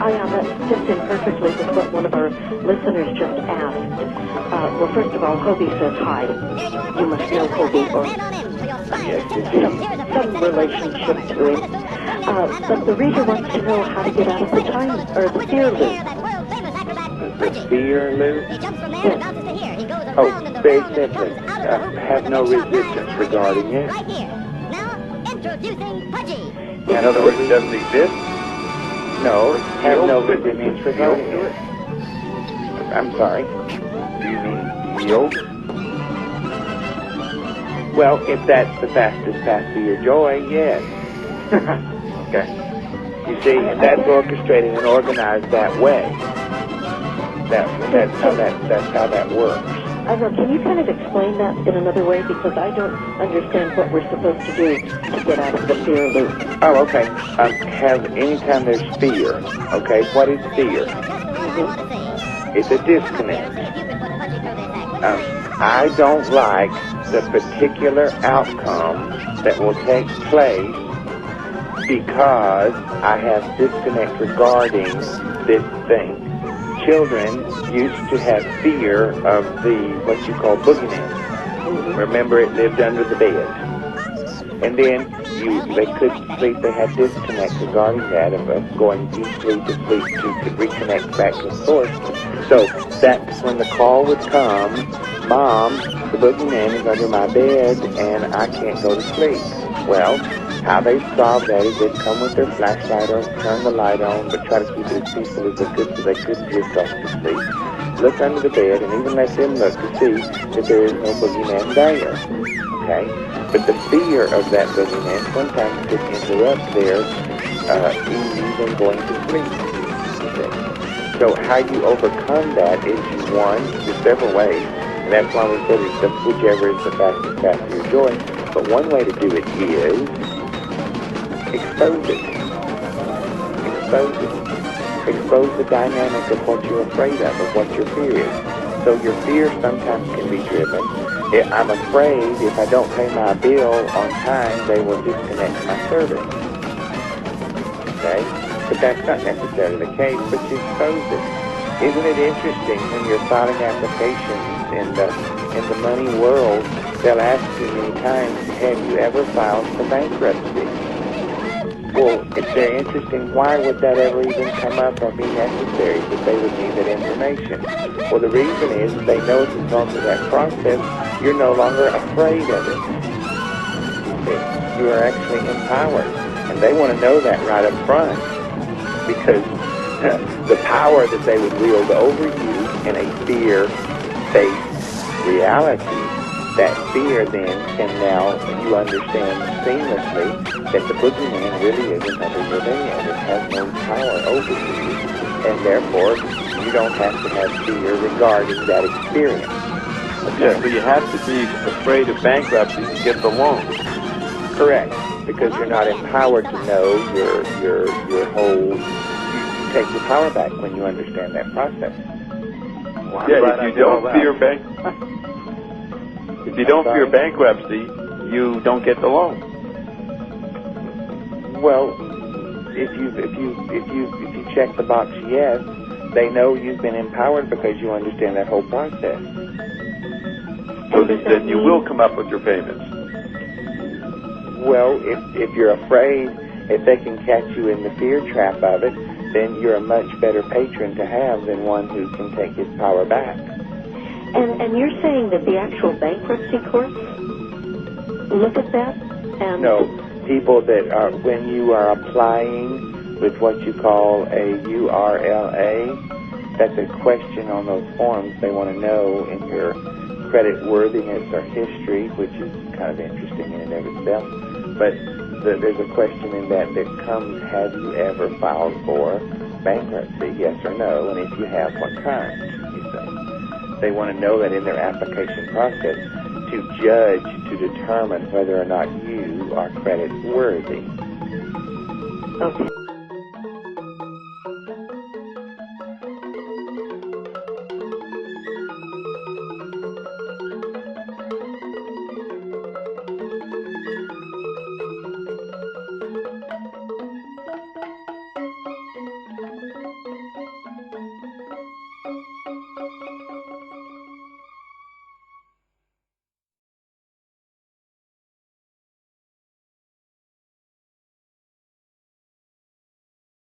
iON, that fits in perfectly with what one of our listeners just asked. Well, first of all, Hobie says hi. You must know Hobie, or some relationship to him. But the reader wants to know how to get out of the time, or the fear loop. The fear loop? Yes. Oh, very simply. Have no resistance regarding it. In other words, it doesn't exist? No, have no resistance regarding it. I'm sorry. Do you mean yield? Well, if that's the fastest path to your joy, yes. Okay. You see, that's orchestrated and organized that way. That's how that works. I know. Can you kind of explain that in another way? Because I don't understand what we're supposed to do to get out of the fear loop. Oh, okay. Anytime there's fear, okay, what is fear? It's a disconnect. I don't like the particular outcome that will take place because I have disconnect regarding this thing. Children used to have fear of what you call boogeyman. Remember, it lived under the bed. And then they couldn't sleep. They had disconnect regarding that of going deeply to sleep to reconnect back to the source. So that's when the call would come, Mom, the boogeyman is under my bed and I can't go to sleep. Well, how they solved that is they'd come with their flashlight or turn the light on, but try to keep it as peaceful as they could so they couldn't drift off to sleep. Look under the bed and even let them look to see that there is no boogeyman there. Okay? But the fear of that boogeyman sometimes could interrupt their even going to sleep. Okay? So how you overcome that is, one, there's several ways, and that's why we said it's whichever is the fastest path to your joy. But one way to do it is expose it. Expose it. Expose the dynamic of what you're afraid of what your fear is. So your fear sometimes can be driven. I'm afraid if I don't pay my bill on time, they will disconnect my service. Okay? But that's not necessarily the case, but you expose it. Isn't it interesting when you're filing applications in the money world, they'll ask you many times, have you ever filed for bankruptcy? Well, it's very interesting. Why would that ever even come up or be necessary that they would need that information? Well, the reason is they know as a result of that process, you're no longer afraid of it. You are actually empowered. And they want to know that right up front because the power that they would wield over you in a fear-based reality, that fear then can now, you understand seamlessly that the boogeyman really isn't under your bed. It has no power over you, and therefore you don't have to have fear regarding that experience. Okay. Yeah, so you have to be afraid of bankruptcy to get the loan. Correct, because you're not empowered to know your whole. You take your power back when you understand that process. Well, yeah, if you don't fear if you don't fear bankruptcy, you don't get the loan. Well, if you check the box yes, they know you've been empowered because you understand that whole process. So then you will come up with your payments. Well, if you're afraid, if they can catch you in the fear trap of it, then you're a much better patron to have than one who can take his power back. And you're saying that the actual bankruptcy courts look at that? And no, people that are, when you are applying with what you call a URLA, that's a question on those forms. They want to know in your credit worthiness or history, which is kind of interesting in and of itself. But there's a question in that comes, have you ever filed for bankruptcy, yes or no? And if you have, what kind, you say? They want to know that in their application process to judge, to determine whether or not you are credit worthy. Okay.